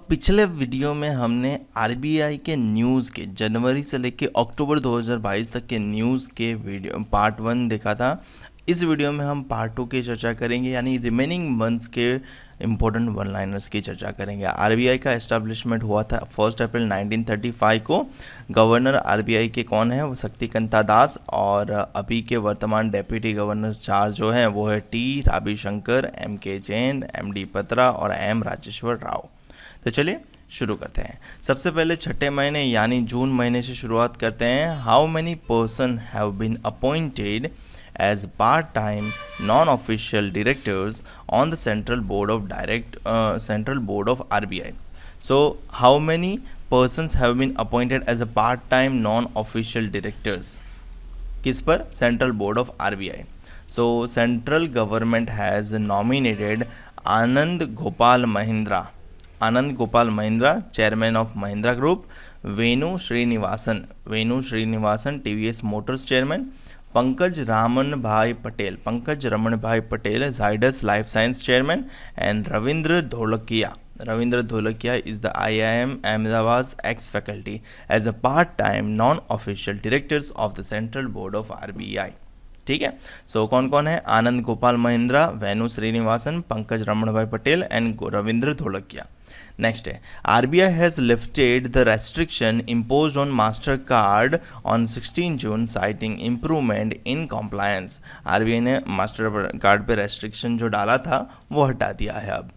पिछले वीडियो में हमने आरबीआई के न्यूज़ के जनवरी से लेके अक्टूबर 2022 तक के न्यूज़ के वीडियो पार्ट 1 देखा था। इस वीडियो में हम पार्ट 2 की चर्चा करेंगे, यानी रिमेनिंग मंथ्स के इम्पोर्टेंट वन लाइनर्स की चर्चा करेंगे। आरबीआई का एस्टेब्लिशमेंट हुआ था 1 अप्रैल 1935 को। गवर्नर आरबीआई के कौन है? वो शक्तिकांता दास, और अभी के वर्तमान डेप्यूटी गवर्नर 4 जो हैं वो है टी रविशंकर, एम के जैन, एम डी पत्रा और एम राजेश्वर राव। तो चलिए शुरू करते हैं। सबसे पहले छठे महीने यानी जून महीने से शुरुआत करते हैं। How many person have been appointed as part time non official directors on the central board of RBI. So how many persons have been appointed as a part-time non-official directors किस पर? Central board of RBI. So central government has nominated Anand Gopal Mahindra chairman of Mahindra group, Venu Srinivasan TVS Motors chairman, Pankaj Raman Bhai Patel Zydus Life Science chairman, and Ravindra Dholakia is the IIM Ahmedabad's ex-faculty as a part-time non-official directors of the Central Board of RBI। ठीक है, सो कौन कौन है? आनंद गोपाल महिंद्रा, वेणु Srinivasan, Pankaj Raman Bhai Patel and Ravindra Dholakia. Next है, RBI has lifted the restriction impose on Mastercard on 16 June sighting improvement in compliance. RBI ने Mastercard पे restriction जो डाला था वो हटा दिया है अब।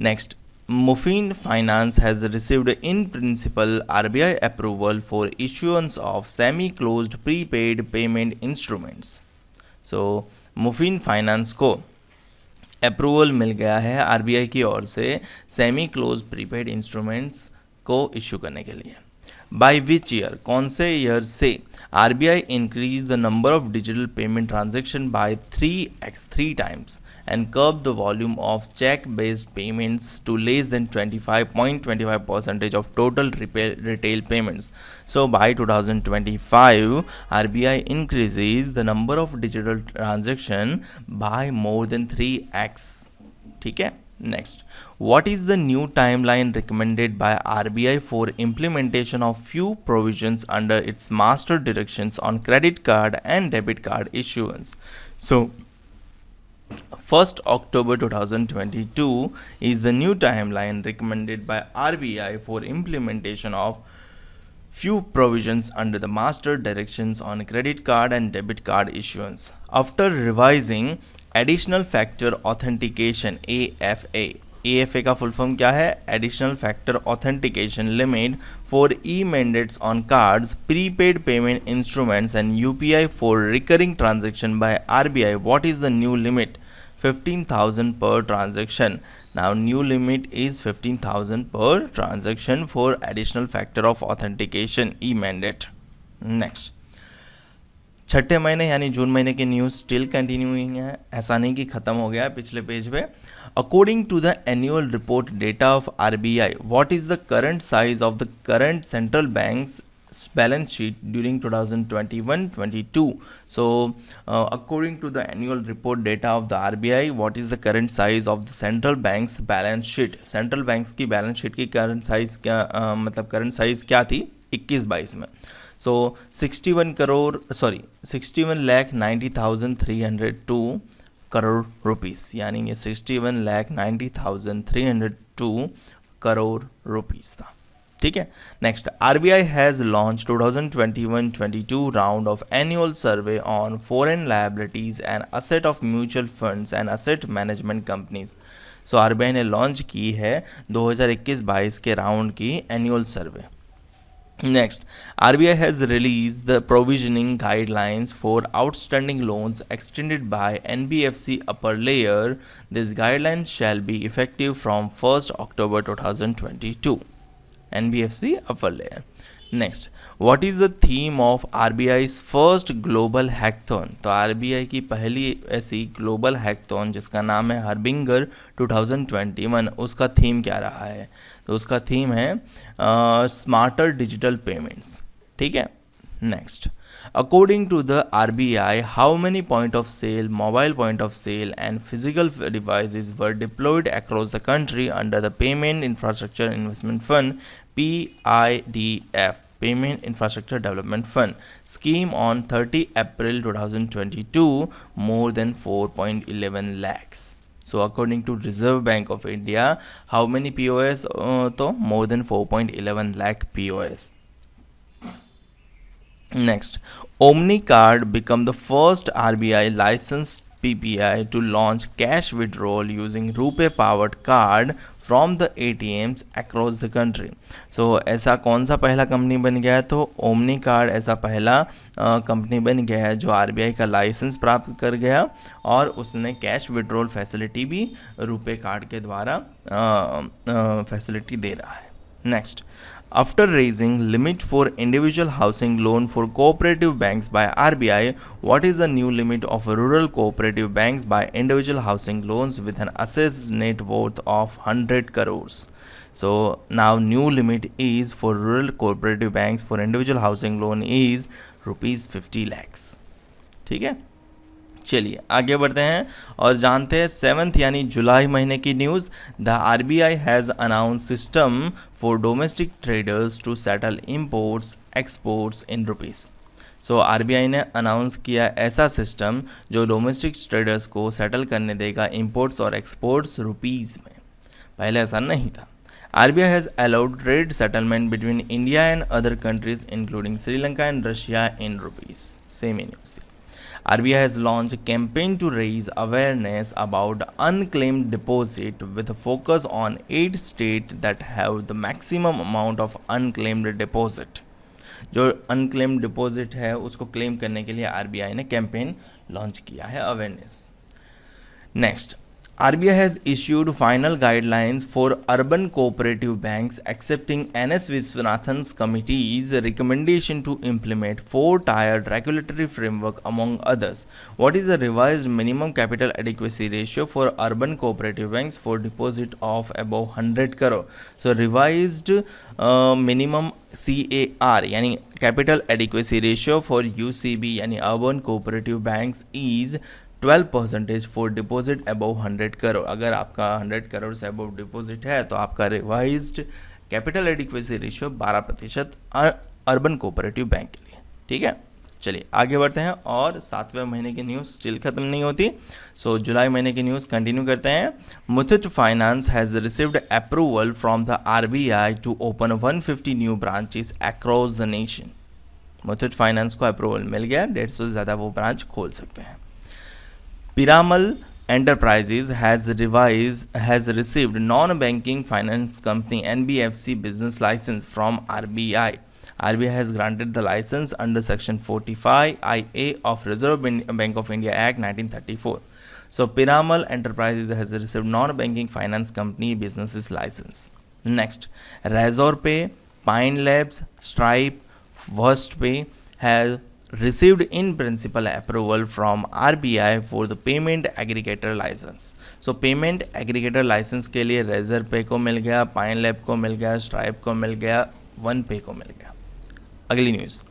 Next, Mufin Finance has received in principle RBI approval for issuance of semi-closed prepaid payment instruments। So, Mufin Finance को अप्रूवल मिल गया है आरबीआई की ओर से सेमी क्लोज प्रीपेड इंस्ट्रूमेंट्स को इशू करने के लिए। By which year? कौन से ईयर से? RBI increase the number of digital payment transaction by 3 times and curb the volume of check-based payments to less than 25.25% of total retail payments. So by 2025, RBI increases the number of digital transaction by more than 3x. ठीक है? Next, what is the new timeline recommended by RBI for implementation of few provisions under its master directions on credit card and debit card issuance? So 1st October 2022 is the new timeline recommended by RBI for implementation of few provisions under the master directions on credit card and debit card issuance. After revising additional factor authentication AFA का फुल फॉर्म क्या है? Additional factor authentication limit for E mandates on cards, prepaid payment instruments and UPI for recurring transaction by RBI. What is the new limit? 15,000 per transaction. Now new limit is 15,000 per transaction for additional factor of authentication e-mandate. Next, छठे महीने यानी जून महीने की news still continuing है, ऐसा नहीं कि ख़त्म हो गया है पिछले पेज पे। According to the annual report data of RBI, what is the current size of the current central banks balance sheet during 2021-22. So according to the annual report data of the RBI, what is the current size of the central bank's balance sheet? central banks की balance sheet की current size क्या मतलब current size क्या थी 21-22 में? So 61,90,302 crore rupees, यानी ये 61,90,302 crore rupees था। ठीक है। Next, RBI has launch 2021-22 round of annual survey on foreign liabilities and asset of mutual funds and asset management companies. So RBI ने लॉन्च की है 2021-22 के राउंड की annual survey. Next, RBI has released the provisioning guidelines for outstanding loans extended by NBFC upper layer. These guidelines shall be effective from 1st October 2022. NBFC upper layer. Next, what is the theme of RBI's first global hackathon? तो RBI की पहली ऐसी global hackathon जिसका नाम है हर्बिंगर 2021, उसका theme क्या रहा है? तो उसका थीम है स्मार्टर डिजिटल पेमेंट्स। ठीक है। Next, according to the RBI, how many point of sale, mobile point of sale, and physical devices were deployed across the country under the Payment Infrastructure Investment Fund (PIDF) Payment Infrastructure Development Fund scheme on 30 April 2022? More than 4.11 lakhs. So according to Reserve Bank of India, how many POS? तो more than 4.11 lakh POS. Next, Omni Card become the first RBI licensed PPI to launch cash withdrawal using RuPay powered card from the ATMs across the country. So ऐसा कौन सा पहला company बन गया है? तो omni card ऐसा पहला कंपनी बन गया है जो RBI का लाइसेंस प्राप्त कर गया और उसने कैश विड्रॉल फैसिलिटी भी रुपे कार्ड के द्वारा फैसिलिटी दे रहा है. Next, after raising limit for individual housing loan for cooperative banks by RBI, what is the new limit of rural cooperative banks by individual housing loans with an assessed net worth of 100 crores? So now new limit is for rural cooperative banks for individual housing loan is rupees 50 lakhs. ठीक है, चलिए आगे बढ़ते हैं और जानते हैं 7th यानी जुलाई महीने की news. The RBI has announce system for domestic traders to settle imports exports in rupees. So RBI ने अनाउंस किया ऐसा सिस्टम जो डोमेस्टिक ट्रेडर्स को सेटल करने देगा इंपोर्ट्स और एक्सपोर्ट्स रुपीज़ में. पहले ऐसा नहीं था. RBI has allowed trade settlement between India and other countries including Sri Lanka and Russia in rupees. Same in news. RBI has launched a campaign to raise awareness about unclaimed deposit with a focus on 8 states that have the maximum amount of unclaimed deposit. जो unclaimed deposit है उसको claim करने के लिए RBI ने campaign launch किया है awareness. Next, RBI has issued final guidelines for urban cooperative banks accepting NS Viswanathan's committee's recommendation to implement 4-tiered regulatory framework among others. What is the revised minimum capital adequacy ratio for urban cooperative banks for deposit of above 100 crore? So revised minimum CAR यानी capital adequacy ratio for UCB यानी urban cooperative banks is 12% for deposit above 100 crore. अगर आपका 100 करोड़ से above deposit है तो आपका revised capital adequacy ratio 12% urban cooperative bank के लिए. ठीक है, चलिए आगे बढ़ते हैं और 7वें महीने की न्यूज़ स्टिल खत्म नहीं होती. सो जुलाई महीने की न्यूज़ कंटिन्यू करते हैं. Muthoot Finance has received approval from the RBI to open 150 new branches across the nation. Muthoot Finance को अप्रूवल मिल गया, 150 से ज़्यादा वो ब्रांच खोल सकते हैं. Piramal Enterprises has received non-banking finance company NBFC business license from RBI. RBI has granted the license under Section 45IA of Reserve Bank of India Act 1934. So Piramal Enterprises has received non-banking finance company businesses license. Next, Razorpay, Pine Labs, Stripe, Firstpay have received in principle approval from RBI for the payment aggregator license. So payment aggregator license के लिए Razorpay को मिल गया, Pine Lab को मिल गया, Stripe को मिल गया, OnePay को मिल गया. अगली news,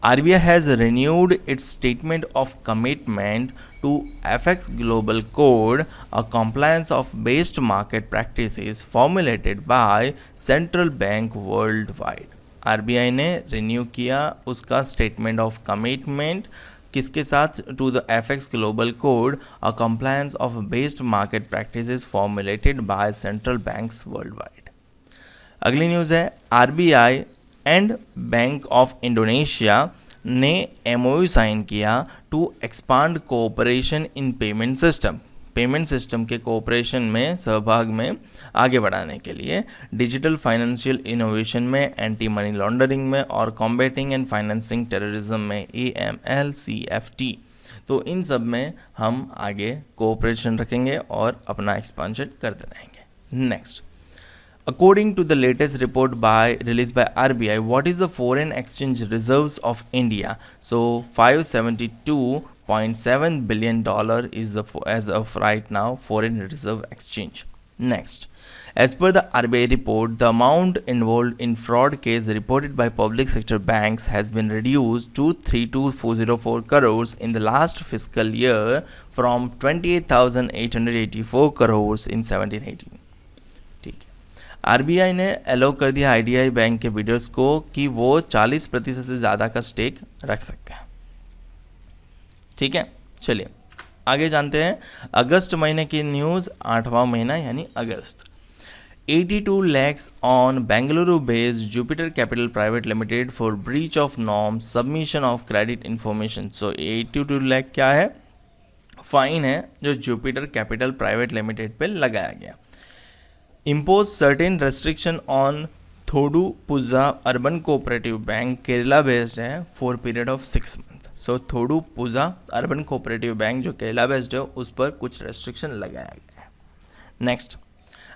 RBI has renewed its statement of commitment to FX Global Code, a compliance of based market practices formulated by central bank worldwide. RBI ने रिन्यू किया उसका स्टेटमेंट ऑफ कमिटमेंट किसके साथ? To the FX global code, a compliance of based market practices formulated by central banks worldwide. अगली news है RBI and Bank of Indonesia ने MOU sign किया to expand cooperation in payment system. Payment system के cooperation में सहभाग में आगे बढ़ाने के लिए डिजिटल फाइनेंशियल इनोवेशन में, एंटी मनी लॉन्ड्रिंग में और कॉम्बैटिंग एंड फाइनेंसिंग टेररिज्म में AML CFT. तो इन सब में हम आगे कोऑपरेशन रखेंगे और अपना एक्सपांशन करते रहेंगे. Next, according to the latest report released by RBI, what is the foreign exchange reserves of India? So $572.7 billion is the as of right now foreign reserve exchange. Next, As per the RBI report, the amount involved in fraud case reported by public sector banks has been reduced to 32404 crores in the last fiscal year from 28,884 crores in 17-18. ठीक है, RBI ने अलो कर दिया IDI bank के bidders को कि वो 40% से ज़्यादा का स्टेक रख सकते हैं। ठीक है, चलिए आगे जानते हैं अगस्त महीने की न्यूज़, 8वां महीना यानी अगस्त। 82 lakhs on Bengaluru based Jupiter Capital Private Limited for breach of norms, submission of credit information. So 82 lakh क्या है? फाइन है जो जुपिटर कैपिटल प्राइवेट लिमिटेड पे लगाया गया। Impose certain restriction on Thodupuzha urban cooperative bank, Kerala based है, for period of 6 month. So Thodupuzha urban cooperative bank जो Kerala based है उस पर कुछ रेस्ट्रिक्शन लगाया गया है। नेक्स्ट,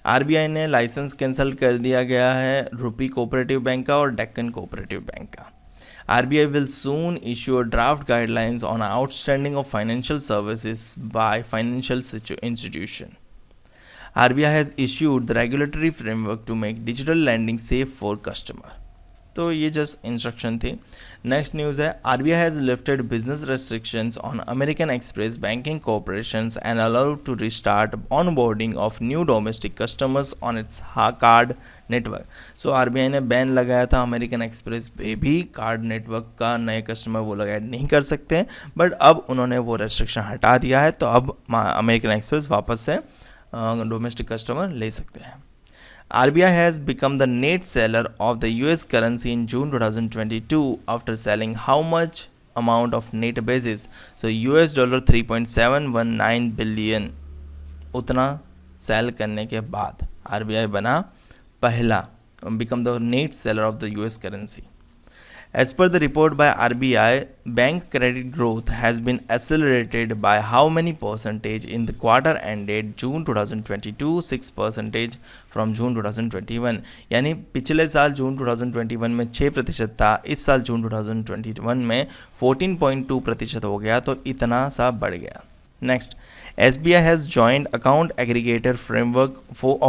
आरबीआई ने लाइसेंस कैंसिल कर दिया गया है रूपी कोऑपरेटिव बैंक का और डेक्कन कोऑपरेटिव बैंक का। RBI will soon issue draft guidelines on outstanding of financial services by financial institution. RBI has issued the regulatory framework to make digital lending safe for customer. तो ये just instruction थी। Next news है RBI has lifted business restrictions on American Express banking corporations and allowed to restart onboarding of new domestic customers on its card network. So RBI ने ban लगाया था American express पे भी card network का नए customer वो लोग add नहीं कर सकते, बट अब उन्होंने वो रेस्ट्रिक्शन हटा दिया है, तो अब अमेरिकन एक्सप्रेस वापस से डोमेस्टिक कस्टमर ले सकते हैं। RBI has become the net seller of the US currency in June 2022 after selling how much amount of net basis? So US dollar 3.719 billion उतना सेल करने के बाद RBI बना पहला, become the net seller of the US currency. As per the report by RBI, bank credit growth has been accelerated by how many percentage in the quarter ended June 2022? 6% from June 2021। यानी पिछले साल जून 2021 में 6% था, इस साल जून 2021 में 14.2% हो गया, तो इतना सा बढ़ गया। Next, SBI has joined account aggregator framework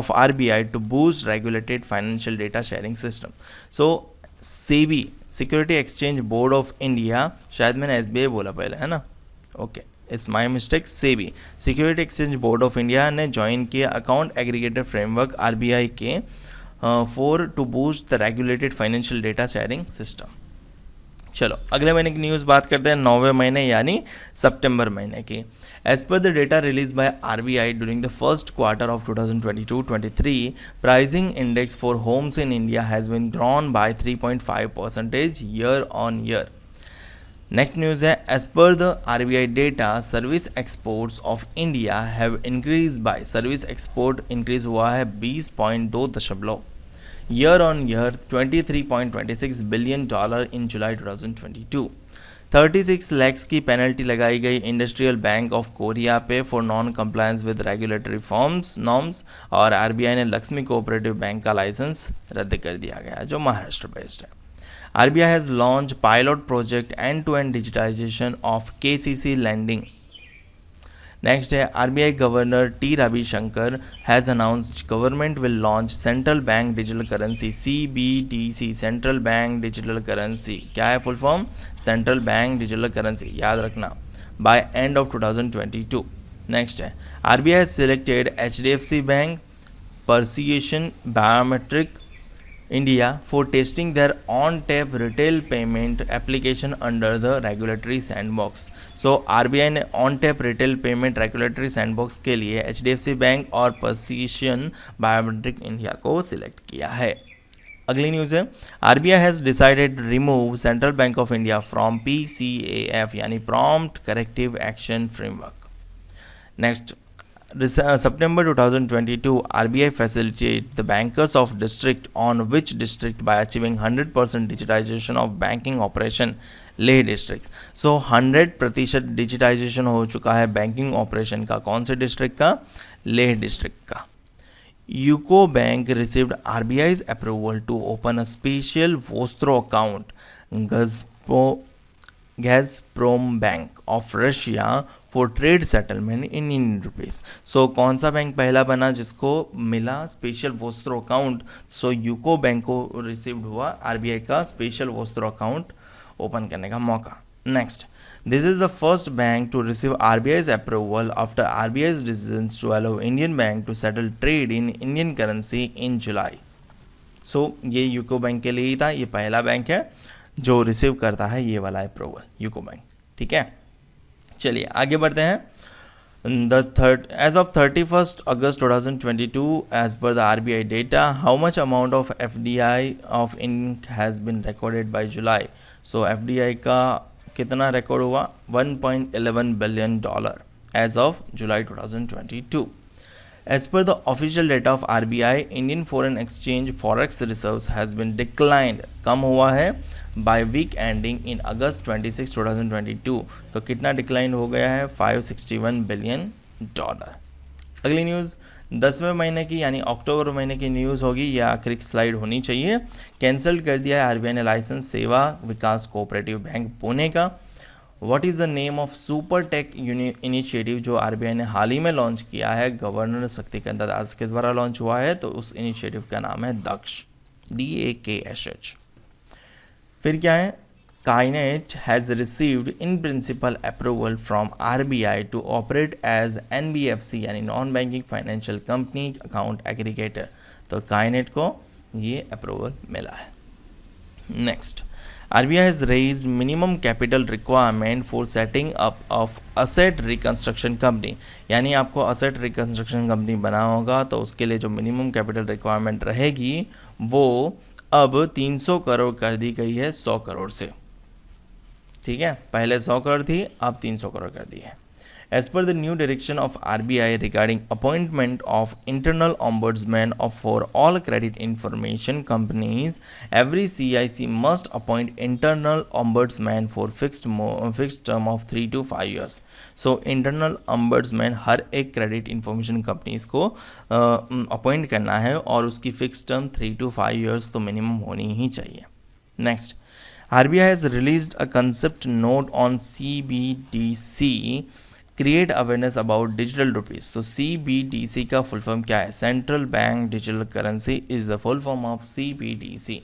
of RBI to boost regulated financial data sharing system. So SEBI security exchange board of India, शायद मैंने एसबीआई बोला पहले, है ना, okay, it's my mistake. SEBI security exchange board of India ने join किया account aggregator framework RBI के for to boost the regulated financial data sharing system. चलो अगले महीने की न्यूज़ बात करते हैं, 9वें महीने यानी सितंबर महीने की। As per the data release by RBI during the first quarter of 2022-23, pricing index for homes in India has been grown by 3.5% year on year. Next news है as per the RBI data service exports of India have increase by, service export increase हुआ है 20.2% year on year, $23.26 billion in July 2022। 36 lakhs की penalty लगाई गई Industrial Bank of Korea पे for non compliance with regulatory norms, और RBI ने Lakshmi cooperative bank का licence रद्द कर दिया गया जो महाराष्ट्र बेस्ड है। RBI has launch pilot project end to end digitisation of KCC lending. Next है RBI governor T Ravishankar has announced government will launch central bank digital currency CBDC, central bank digital currency. क्या है full form? Central bank digital currency, याद रखना, by end of 2022। Next है RBI has selected HDFC bank, Precision Biometric India for testing their on-tap retail payment application under the regulatory sandbox। So RBI ने on-tap retail payment regulatory sandbox के लिए HDFC bank और Precision Biometric India को select किया है। अगली news है RBI has decided to remove Central Bank of India from PCAF यानी Prompt Corrective Action Framework। Next, September 2022, RBI facilitated the bankers of district on which district by achieving 100% digitization of banking operation, Leh district. So 100% digitization हो चुका है banking operation का, कौन से district का? Leh district का। UCO bank received RBI's approval to open a special Vostro account, Gazprom bank of Russia for trade settlement in Indian rupees. So कौन सा बैंक पहला बना जिसको मिला special Vostro account? So UCO bank को received हुआ RBI का special Vostro account open करने का मौका। Next, this is the first bank to receive RBI's approval after RBI's decisions to allow Indian bank to settle trade in Indian currency in July। सो ये UCO bank के लिए ही था, ये पहला bank है जो रिसीव करता है ये वाला अप्रूवल, यूको बैंक। ठीक है, चलिए आगे बढ़ते हैं। As of 31st August 2022, as per the RBI data, how much amount of FDI of Inc has been recorded by July? So FDI का कितना रिकॉर्ड हुआ? $1.11 billion as of July 2022. As per the official data of RBI, Indian foreign exchange forex reserves has been declined, कम हुआ है by week ending in August 26, 2022। तो कितना decline हो गया है? $561 billion। अगली न्यूज़ 10वें महीने की यानी अक्टूबर महीने की न्यूज़ होगी, यह आखिरी स्लाइड होनी चाहिए। कैंसिल कर दिया है आरबीआई ने लाइसेंस सेवा विकास कोऑपरेटिव बैंक पुणे का। What is the name of super tech initiative जो आरबीआई ने हाल ही में लॉन्च किया है, गवर्नर शक्तिकांत दास के द्वारा लॉन्च हुआ है, तो उस इनिशिएटिव का नाम है दक्ष, DAKSH। फिर क्या है? Kaynet has received in principle approval from RBI to operate as NBFC यानी non banking financial company account aggregator. तो Kaynet को ये अप्रूवल मिला है। Next, RBI has raised minimum capital requirement for setting up of asset reconstruction company। यानी आपको asset reconstruction company बनाना होगा तो उसके लिए जो minimum capital requirement रहेगी वो अब 300 करोड़ कर दी गई है 100 करोड़ से। ठीक है, पहले 100 करोड़ थी, अब 300 करोड़ कर दी है। As per the new direction of RBI regarding appointment of internal ombudsman for all credit information companies, every CIC must appoint internal ombudsman for fixed term of 3 to 5 years। So internal ombudsman हर एक credit information companies को appoint करना है और उसकी fixed term 3 to 5 years तो minimum होनी ही चाहिए। Next, RBI has released a concept note on CBDC create awareness about digital rupees. तो CBDC का फुल फॉर्म क्या है? Central bank digital currency is the full form of CBDC।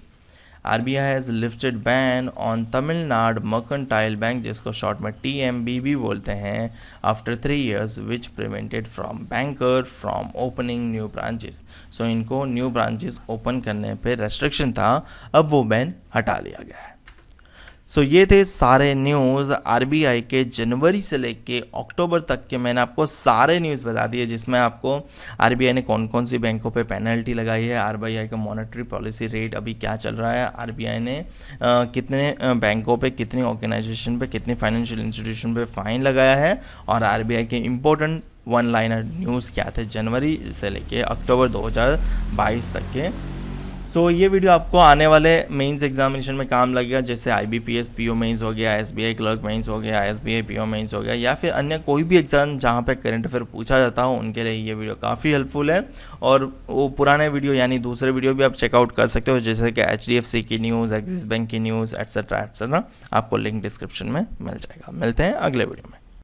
RBI has lifted ban on Tamil Nadu mercantile bank, जिसको short में TMB भी बोलते हैं, after 3 years which prevented from banker from opening new branches. So इनको न्यू ब्रांचेस ओपन करने पे restriction था, अब वो बैन हटा लिया गया है। सो ये थे सारे न्यूज़ आरबीआई के जनवरी से लेके अक्टूबर तक के। मैंने आपको सारे न्यूज़ बता दिए जिसमें आपको आरबीआई ने कौन कौन सी बैंकों पे पेनल्टी लगाई है, आरबीआई का मॉनेटरी पॉलिसी रेट अभी क्या चल रहा है, आरबीआई ने कितने बैंकों पे, कितनी ऑर्गेनाइजेशन पे, कितनी फाइनेंशियल इंस्टीट्यूशन पे फ़ाइन लगाया है, और आरबीआई के इम्पोर्टेंट वन लाइनर न्यूज़ क्या थे जनवरी से लेके अक्टूबर 2022 तक के। सो ये वीडियो आपको आने वाले मेंस एग्जामिनेशन में काम लगेगा, जैसे IBPS PO मेंस हो गया, SBI क्लर्क मेंस हो गया, SBI PO मेंस हो गया, या फिर अन्य कोई भी एग्ज़ाम जहाँ पे करंट अफेयर पूछा जाता हो, उनके लिए ये वीडियो काफ़ी हेल्पफुल है। और वो पुराने वीडियो यानी दूसरे वीडियो भी आप चेकआउट कर सकते हो, जैसे कि HDFC की न्यूज़, एक्सिस बैंक की न्यूज़, एट्सेट्रा एट्सेट्रा। आपको लिंक डिस्क्रिप्शन में मिल जाएगा। मिलते हैं अगले वीडियो में।